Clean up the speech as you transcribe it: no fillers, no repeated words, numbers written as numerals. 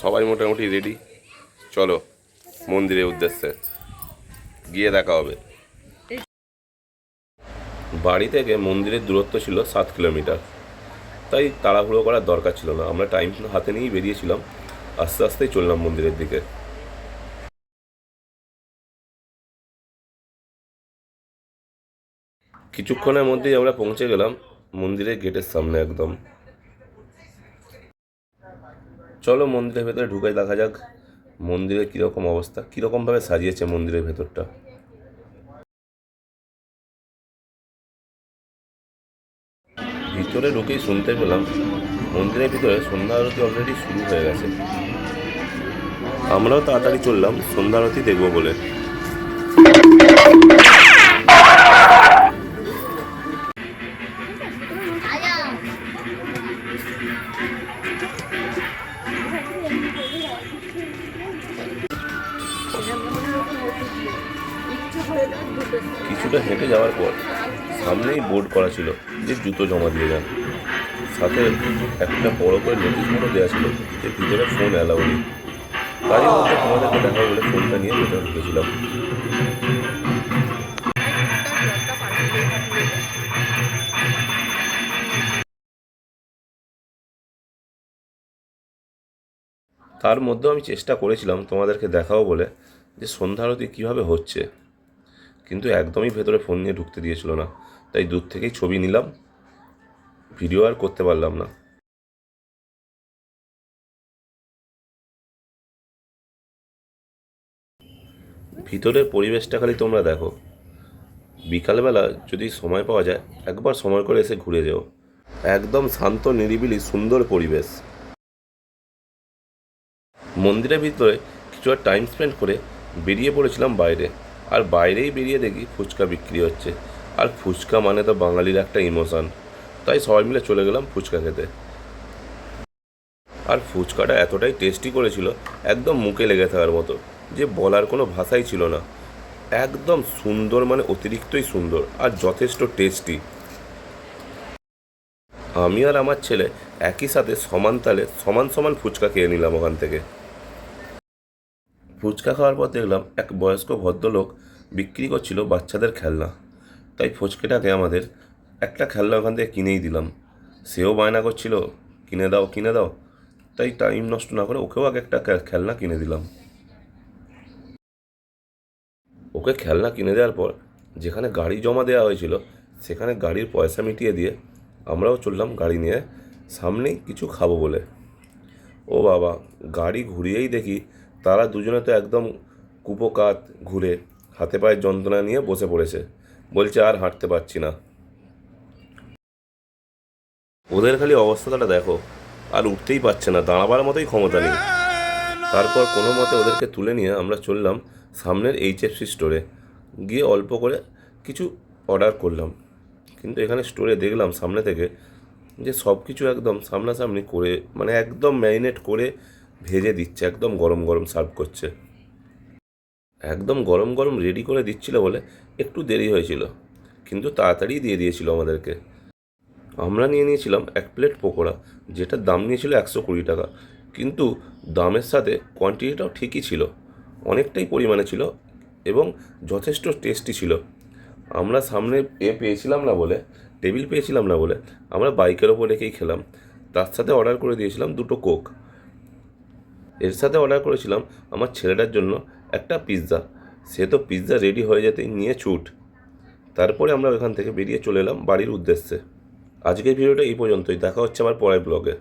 সবাই মোটামুটি রেডি, চলো মন্দিরের উদ্দেশ্যে গিয়ে দেখা হবে। বাড়ি থেকে মন্দিরের দূরত্ব ছিল 7 কিলোমিটার, তাই তাড়াহুড়ো করার দরকার ছিল না। আমরা টাইম হাতে নিয়েই বেরিয়েছিলাম, আস্তে আস্তেই চললাম মন্দিরের দিকে। কিছুক্ষণের মধ্যেই আমরা পৌঁছে গেলাম মন্দিরের গেটের সামনে একদম। চলো মন্দিরের ভেতরে ঢুকে দেখা যাক মন্দিরের কীরকম অবস্থা, কীরকমভাবে সাজিয়েছে মন্দিরের ভেতরটা। ভিতরে ঢুকেই শুনতে পেলাম মন্দিরের ভিতরে সন্ধ্যা আরতি অলরেডি শুরু হয়ে গেছে। আমরাও তাড়াতাড়ি চললাম সন্ধ্যা আরতি দেখবো বলে। কিছুটা হেঁটে যাওয়ার পর সামনেই বোর্ড করা ছিল যে জুতো জমা দিয়ে যান। সাথে একটা বড় করে নোটিশ বোর্ডও দেওয়া ছিল যে ভিতরে ফোন অ্যালাউ নেই। তারই মধ্যে তোমাদেরকে দেখা বলে ফোনটা নিয়ে ভেতরে ঢুকেছিলাম। তার মধ্যেও আমি চেষ্টা করেছিলাম তোমাদেরকে দেখাবো বলে যে সন্ধ্যা আরতি কীভাবে হচ্ছে, কিন্তু একদমই ভেতরে ফোন নিয়ে ঢুকতে দিয়েছিল না, তাই দূর থেকেই ছবি নিলাম, ভিডিও আর করতে পারলাম না। ভিতরের পরিবেশটা খালি তোমরা দেখো। বিকালবেলা যদি সময় পাওয়া যায় একবার সময় করে এসে ঘুরে যেও। একদম শান্ত নিরিবিলি সুন্দর পরিবেশ। মন্দিরের ভিতরে কিছুটা টাইম স্পেন্ড করে বেরিয়ে পড়েছিলাম বাইরে। আর বাইরেই বেরিয়ে দেখি ফুচকা বিক্রি হচ্ছে। আর ফুচকা মানে তো বাঙালির একটা ইমোশন, তাই সবাই মিলে চলে গেলাম ফুচকা খেতে। আর ফুচকাটা এতটাই টেস্টি করেছিল, একদম মুখে লেগে থাকার মতো, যে বলার কোনো ভাষাই ছিল না। একদম সুন্দর, মানে অতিরিক্তই সুন্দর আর যথেষ্ট টেস্টি। আমি আর আমার ছেলে একই সাথে সমান তালে সমান সমান ফুচকা খেয়ে নিলাম ওখান থেকে। ফুচকা খাওয়ার পর দেখলাম এক বয়স্ক ভদ্রলোক বিক্রি করছিল বাচ্চাদের খেলনা, তাই ফুচকাটাকে আমাদের একটা খেলনা ওখান থেকে কিনেই দিলাম। সেও বায়না করছিল কিনে দাও কিনে দাও, তাই টাইম নষ্ট না করে ওকেও আগে একটা খেলনা কিনে দিলাম। ওকে খেলনা কিনে দেওয়ার পর যেখানে গাড়ি জমা দেওয়া হয়েছিল সেখানে গাড়ির পয়সা মিটিয়ে দিয়ে আমরাও চললাম গাড়ি নিয়ে সামনেই কিছু খাবো বলে। ও বাবা, গাড়ি ঘুরিয়েই দেখি তারা দুজনে তো একদম কুপোকাত ঘুরে হাতে পায়ের যন্ত্রণা নিয়ে বসে পড়েছে, বলছে আর হাঁটতে পারছি না। ওদের খালি অবস্থাটা দেখো, আর উঠতেই পারছে না, দাঁড়াবার মতোই ক্ষমতা নেই। তারপর কোনো মতে ওদেরকে তুলে নিয়ে আমরা চললাম সামনের এইচএফসি স্টোরে। গিয়ে অল্প করে কিছু অর্ডার করলাম, কিন্তু এখানে স্টোরে দেখলাম সামনে থেকে যে সব কিছু একদম সামনাসামনি করে, মানে একদম ম্যারিনেট করে ভেজে দিচ্ছে, একদম গরম গরম সার্ভ করছে। একদম গরম গরম রেডি করে দিচ্ছিল বলে একটু দেরি হয়েছিল, কিন্তু তাড়াতাড়ি দিয়ে দিয়েছিল আমাদেরকে। আমরা নিয়ে নিয়েছিলাম 1 প্লেট পকোড়া, যেটার দাম নিয়েছিল 120 টাকা, কিন্তু দামের সাথে কোয়ান্টিটিটাও ঠিকই ছিল, অনেকটাই পরিমাণে ছিল এবং যথেষ্ট টেস্টি ছিল। আমরা সামনে পেয়েছিলাম না বলে, টেবিল পেয়েছিলাম না বলে আমরা বাইকের ওপর রেখেই খেলাম। তার সাথে অর্ডার করে দিয়েছিলাম 2টো কোক। এর সাথে অর্ডার করেছিলাম আমার ছেলেটার জন্য একটা পিৎজা। সে তো পিৎজা রেডি হয়ে যেতেই নিয়ে ছুট। তারপরে আমরা ওখান থেকে বেরিয়ে চলে এলাম বাড়ির উদ্দেশ্যে। আজকের ভিডিওটা এই পর্যন্তই, দেখা হচ্ছে আবার পরের ব্লগে।